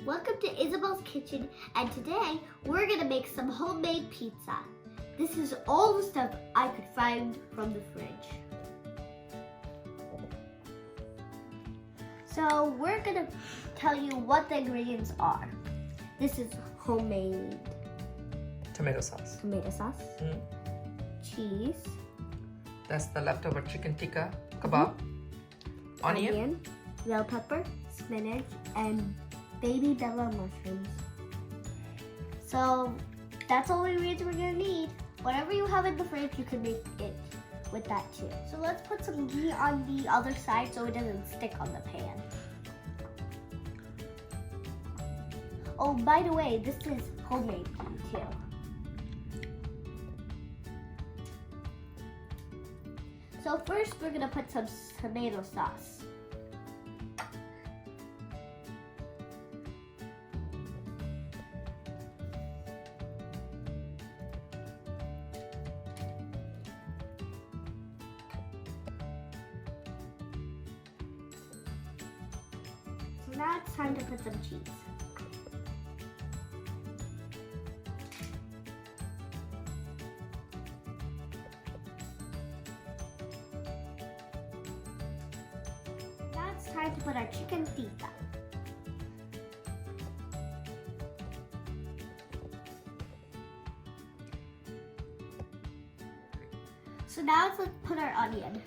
Welcome to Isabel's Kitchen, and today we're gonna make some homemade pizza. This is all the stuff I could find from the fridge. So we're gonna tell you what the ingredients are. This is homemade Tomato sauce. Cheese. That's the leftover chicken tikka kebab. Onion. Bell pepper, spinach, and baby bella mushrooms. So that's all the ingredients we're gonna need. Whatever you have in the fridge, you can make it with that too. So let's put some ghee on the other side so it doesn't stick on the pan. Oh, by the way, this is homemade ghee too. So first we're gonna put some tomato sauce. So now it's time to put some cheese. Now it's time to put our chicken tikka. So now let's put our onion.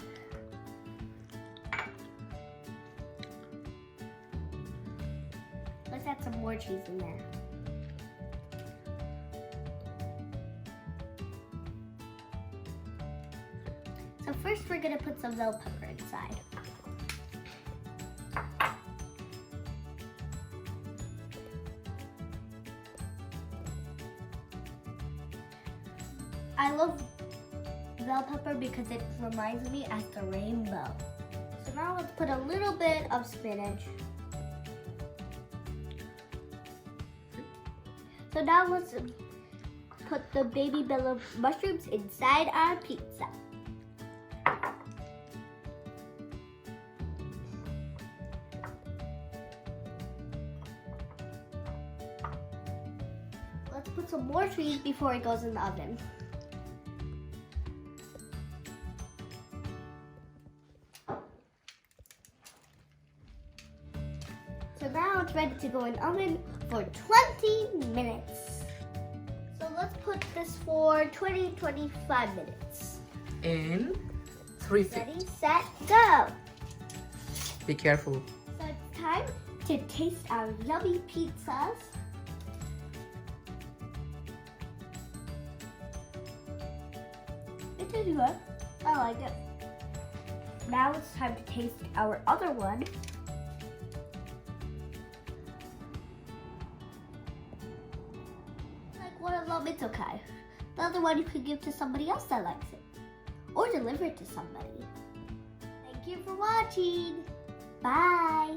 Let's add some more cheese in there. So first we're gonna put some bell pepper inside. I love bell pepper because it reminds me of the rainbow. So now let's put a little bit of spinach. So now let's put the baby bella mushrooms inside our pizza. Let's put some more cheese before it goes in the oven. So now it's ready to go in the oven for 20 minutes. So let's put this for 20-25 minutes. In 3 feet. Ready, set, go! Be careful. So it's time to taste our yummy pizzas. It is good. I like it. Now it's time to taste our other one. One of them, it's okay. The other one you could give to somebody else that likes it. Or deliver it to somebody. Thank you for watching. Bye.